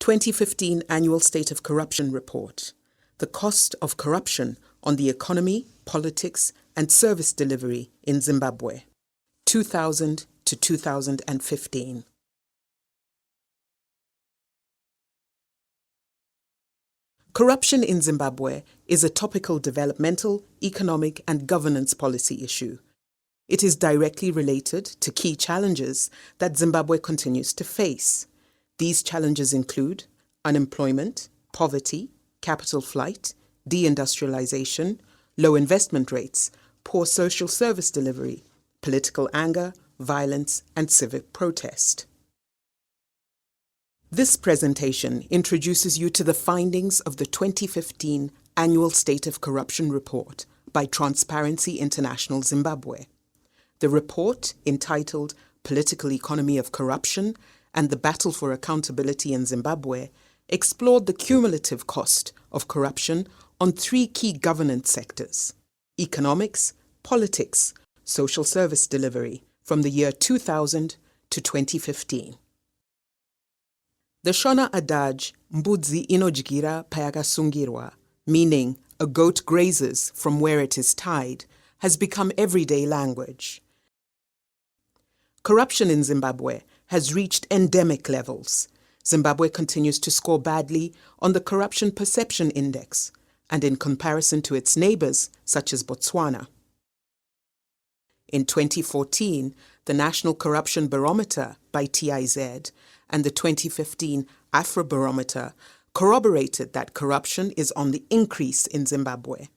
2015 Annual State of Corruption Report. The cost of corruption on the economy, politics, and service delivery in Zimbabwe, 2000 to 2015. Corruption in Zimbabwe is a topical developmental, economic, and governance policy issue. It is directly related to key challenges that Zimbabwe continues to face. These challenges include unemployment, poverty, capital flight, deindustrialization, low investment rates, poor social service delivery, political anger, violence, and civic protest. This presentation introduces you to the findings of the 2015 Annual State of Corruption Report by Transparency International Zimbabwe. The report, entitled Political Economy of Corruption and the Battle for Accountability in Zimbabwe, explored the cumulative cost of corruption on three key governance sectors: economics, politics, social service delivery, from the year 2000 to 2015. The Shona adage, mbudzi inodyira payakasungirwa, meaning a goat grazes from where it is tied, has become everyday language. Corruption in Zimbabwe has reached endemic levels. Zimbabwe continues to score badly on the Corruption Perception Index, and in comparison to its neighbors, such as Botswana. In 2014, the National Corruption Barometer by TIZ and the 2015 Afrobarometer corroborated that corruption is on the increase in Zimbabwe.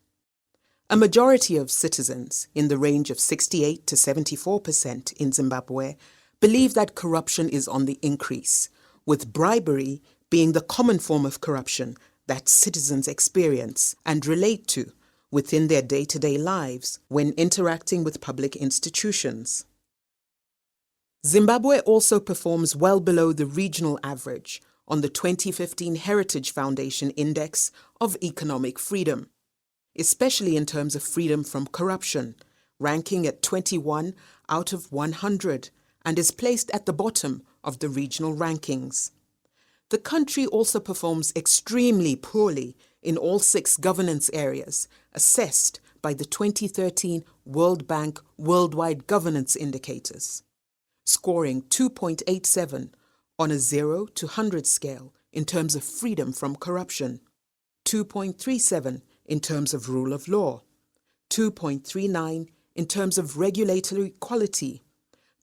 A majority of citizens, in the range of 68 to 74% in Zimbabwe, believe that corruption is on the increase, with bribery being the common form of corruption that citizens experience and relate to within their day-to-day lives when interacting with public institutions. Zimbabwe also performs well below the regional average on the 2015 Heritage Foundation Index of Economic Freedom, especially in terms of freedom from corruption, ranking at 21 out of 100 and is placed at the bottom of the regional rankings. The country also performs extremely poorly in all 6 governance areas assessed by the 2013 World Bank Worldwide Governance Indicators, scoring 2.87 on a 0 to 100 scale in terms of freedom from corruption, 2.37 in terms of rule of law, 2.39 in terms of regulatory quality,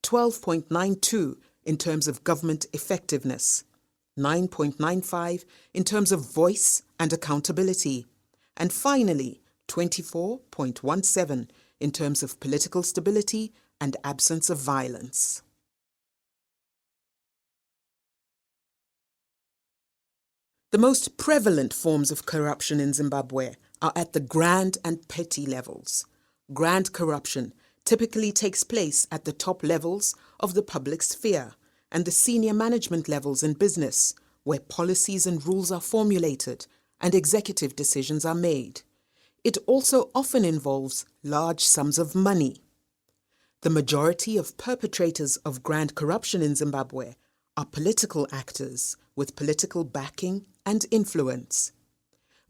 12.92 in terms of government effectiveness, 9.95 in terms of voice and accountability, and finally 24.17 in terms of political stability and absence of violence. The most prevalent forms of corruption in Zimbabwe are at the grand and petty levels. Grand corruption typically takes place at the top levels of the public sphere and the senior management levels in business, where policies and rules are formulated and executive decisions are made. It also often involves large sums of money. The majority of perpetrators of grand corruption in Zimbabwe are political actors with political backing and influence.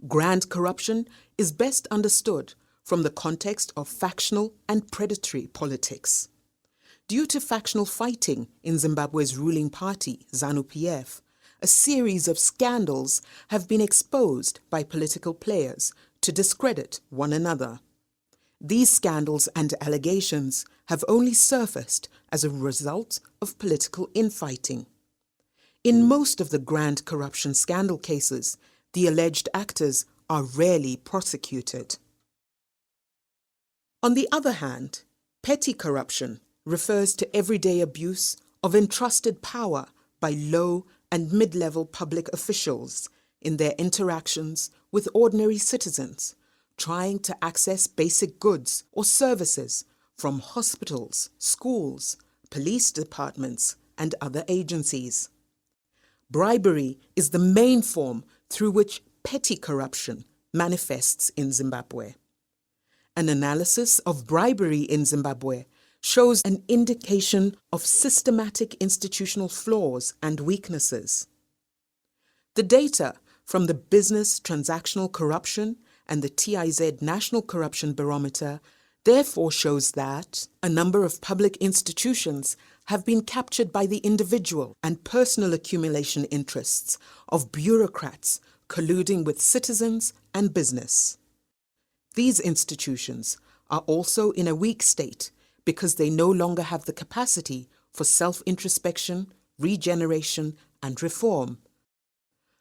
Grand corruption is best understood from the context of factional and predatory politics. Due to factional fighting in Zimbabwe's ruling party, ZANU-PF, a series of scandals have been exposed by political players to discredit one another. These scandals and allegations have only surfaced as a result of political infighting. In most of the grand corruption scandal cases, the alleged actors are rarely prosecuted. On the other hand, petty corruption refers to everyday abuse of entrusted power by low and mid-level public officials in their interactions with ordinary citizens, trying to access basic goods or services from hospitals, schools, police departments, and other agencies. Bribery is the main form through which petty corruption manifests in Zimbabwe. An analysis of bribery in Zimbabwe shows an indication of systematic institutional flaws and weaknesses. The data from the Business Transactional Corruption and the TIZ National Corruption Barometer therefore shows that a number of public institutions have been captured by the individual and personal accumulation interests of bureaucrats colluding with citizens and business. These institutions are also in a weak state because they no longer have the capacity for self-introspection, regeneration, and reform.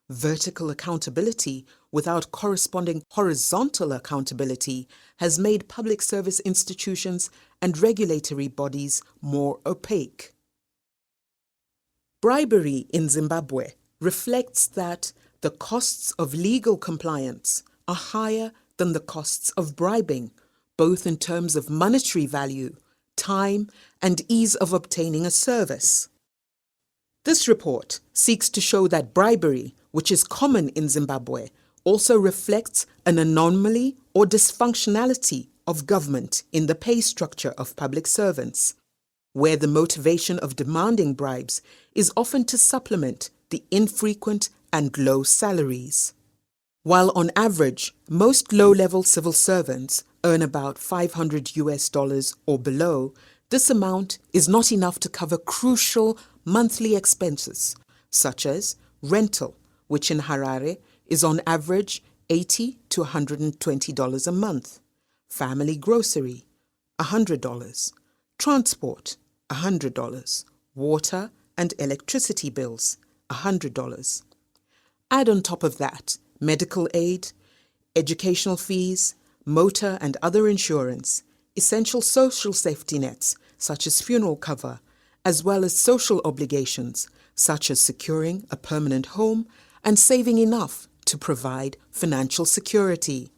Vertical accountability without corresponding horizontal accountability has made public service institutions and regulatory bodies more opaque. Bribery in Zimbabwe reflects that the costs of legal compliance are higher than the costs of bribing, both in terms of monetary value, time, and ease of obtaining a service. This report seeks to show that bribery, which is common in Zimbabwe, also reflects an anomaly or dysfunctionality of government in the pay structure of public servants, where the motivation of demanding bribes is often to supplement the infrequent and low salaries. While on average, most low-level civil servants earn about $500 or below, this amount is not enough to cover crucial monthly expenses, such as rental, which in Harare is on average $80 to $120 a month, family grocery, $100, transport, $100, water and electricity bills, $100. Add on top of that medical aid, educational fees, motor and other insurance, essential social safety nets such as funeral cover, as well as social obligations such as securing a permanent home and saving enough to provide financial security.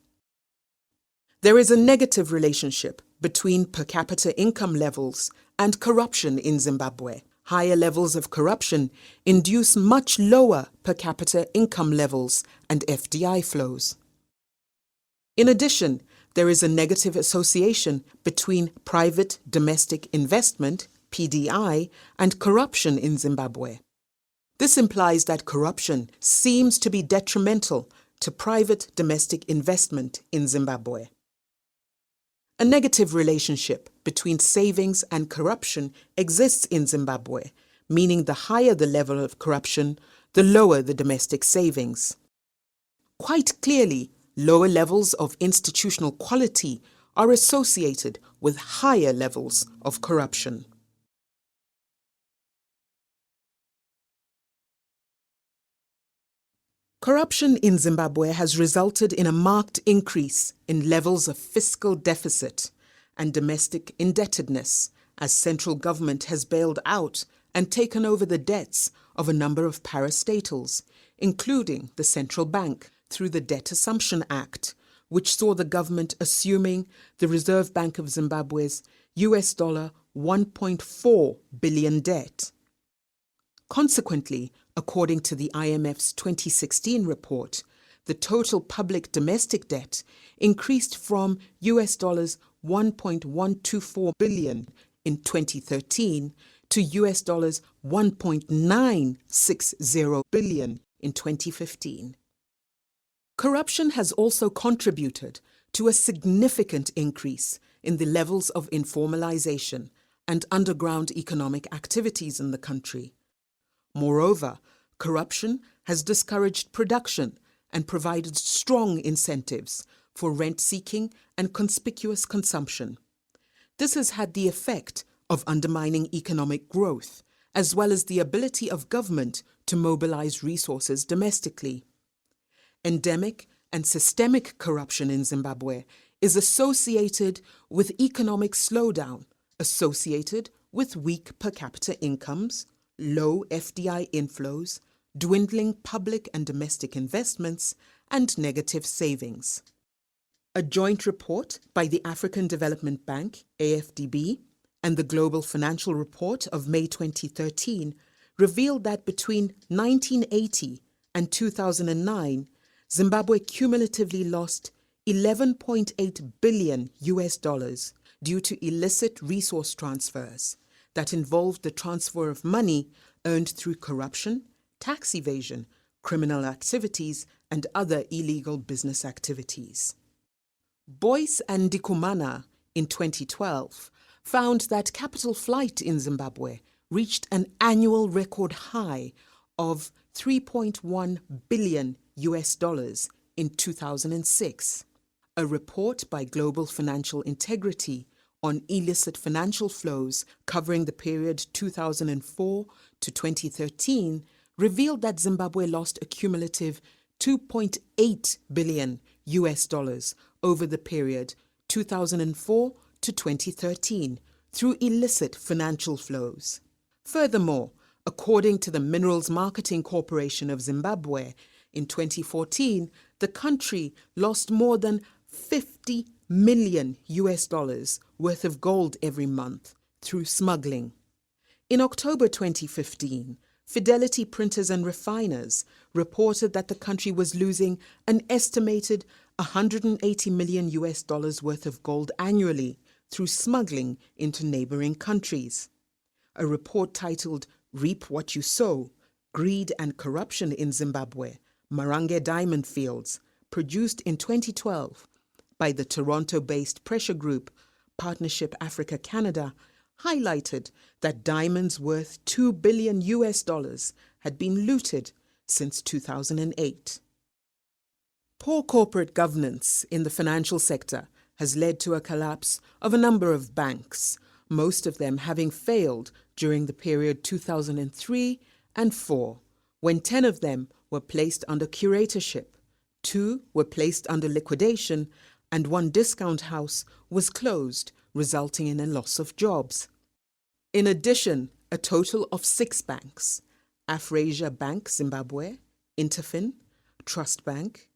There is a negative relationship between per capita income levels and corruption in Zimbabwe. Higher levels of corruption induce much lower per capita income levels and FDI flows. In addition, there is a negative association between private domestic investment, PDI, and corruption in Zimbabwe. This implies that corruption seems to be detrimental to private domestic investment in Zimbabwe. A negative relationship between savings and corruption exists in Zimbabwe, meaning the higher the level of corruption, the lower the domestic savings. Quite clearly, lower levels of institutional quality are associated with higher levels of corruption. Corruption in Zimbabwe has resulted in a marked increase in levels of fiscal deficit and domestic indebtedness as central government has bailed out and taken over the debts of a number of parastatals, including the central bank, through the Debt Assumption Act, which saw the government assuming the Reserve Bank of Zimbabwe's $1.4 billion debt. Consequently, according to the IMF's 2016 report, the total public domestic debt increased from $1.124 billion in 2013 to $1.960 billion in 2015. Corruption has also contributed to a significant increase in the levels of informalization and underground economic activities in the country. Moreover, corruption has discouraged production and provided strong incentives for rent-seeking and conspicuous consumption. This has had the effect of undermining economic growth, as well as the ability of government to mobilize resources domestically. Endemic and systemic corruption in Zimbabwe is associated with economic slowdown, associated with weak per capita incomes, low FDI inflows, dwindling public and domestic investments, and negative savings. A joint report by the African Development Bank, AFDB, and the Global Financial Report of May 2013 revealed that between 1980 and 2009, Zimbabwe cumulatively lost $11.8 billion due to illicit resource transfers that involved the transfer of money earned through corruption, tax evasion, criminal activities, and other illegal business activities. Boyce and Ndikumana in 2012 found that capital flight in Zimbabwe reached an annual record high of $3.1 billion in 2006. A report by Global Financial Integrity on illicit financial flows covering the period 2004 to 2013 revealed that Zimbabwe lost a cumulative $2.8 billion over the period 2004 to 2013 through illicit financial flows. Furthermore, according to the Minerals Marketing Corporation of Zimbabwe, in 2014, the country lost more than $50 million worth of gold every month through smuggling. In October 2015, Fidelity Printers and Refiners reported that the country was losing an estimated $180 million worth of gold annually through smuggling into neighboring countries. A report titled Reap What You Sow: Greed and Corruption in Zimbabwe, Marange Diamond Fields, produced in 2012 by the Toronto-based pressure group Partnership Africa Canada, highlighted that diamonds worth $2 billion had been looted since 2008. Poor corporate governance in the financial sector has led to a collapse of a number of banks, most of them having failed during the period 2003 and 4, when 10 of them were placed under curatorship, 2 were placed under liquidation, and 1 discount house was closed, resulting in a loss of jobs. In addition, a total of 6 banks, Afrasia Bank Zimbabwe, Interfin, Trust Bank,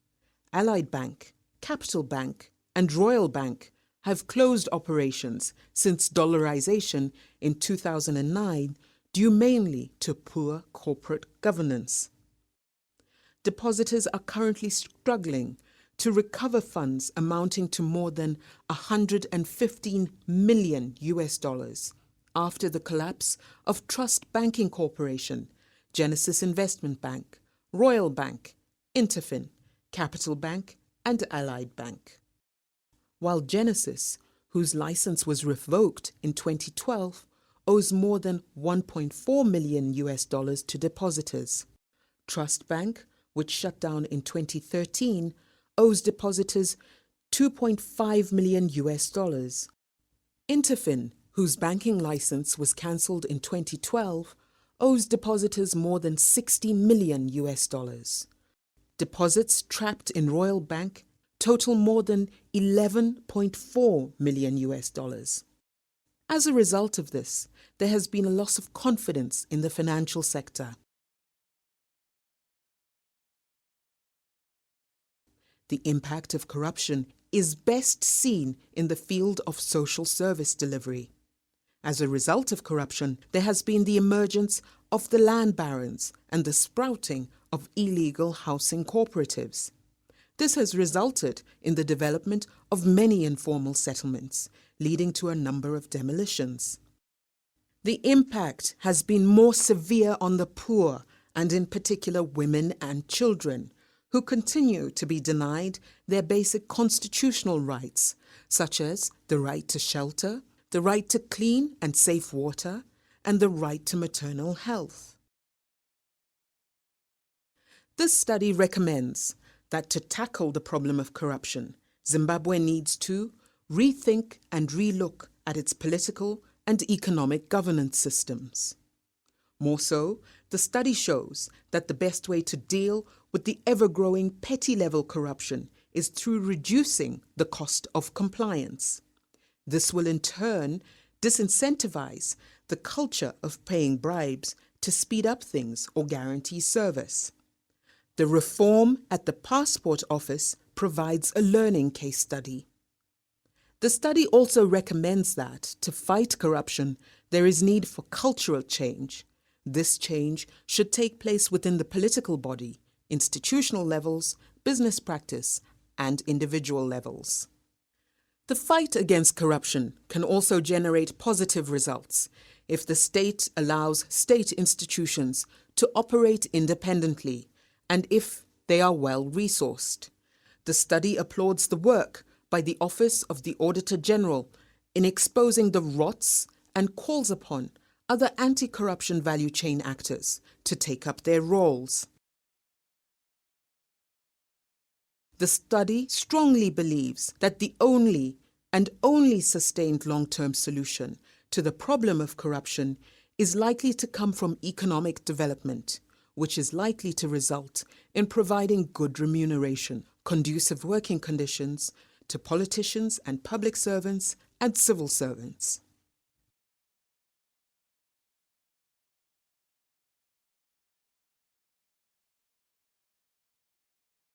Allied Bank, Capital Bank, and Royal Bank, have closed operations since dollarization in 2009, due mainly to poor corporate governance. Depositors are currently struggling to recover funds amounting to more than $115 million after the collapse of Trust Banking Corporation, Genesis Investment Bank, Royal Bank, Interfin, Capital Bank, and Allied Bank. While Genesis, whose license was revoked in 2012, owes more than $1.4 million to depositors. Trust Bank, which shut down in 2013, owes depositors $2.5 million. Interfin, whose banking license was cancelled in 2012, owes depositors more than $60 million. Deposits trapped in Royal Bank total more than $11.4 million. As a result of this, there has been a loss of confidence in the financial sector. The impact of corruption is best seen in the field of social service delivery. As a result of corruption, there has been the emergence of the land barons and the sprouting of illegal housing cooperatives. This has resulted in the development of many informal settlements, leading to a number of demolitions. The impact has been more severe on the poor, and in particular women and children, who continue to be denied their basic constitutional rights, such as the right to shelter, the right to clean and safe water, and the right to maternal health. This study recommends that to tackle the problem of corruption, Zimbabwe needs to rethink and relook at its political and economic governance systems. More so, the study shows that the best way to deal with the ever-growing petty-level corruption is through reducing the cost of compliance. This will in turn disincentivize the culture of paying bribes to speed up things or guarantee service. The reform at the Passport Office provides a learning case study. The study also recommends that, to fight corruption, there is need for cultural change. This change should take place within the political body, institutional levels, business practice, and individual levels. The fight against corruption can also generate positive results if the state allows state institutions to operate independently and if they are well resourced. The study applauds the work by the Office of the Auditor General in exposing the rots and calls upon other anti-corruption value chain actors to take up their roles. The study strongly believes that the only sustained long-term solution to the problem of corruption is likely to come from economic development, which is likely to result in providing good remuneration, conducive working conditions to politicians and public servants and civil servants.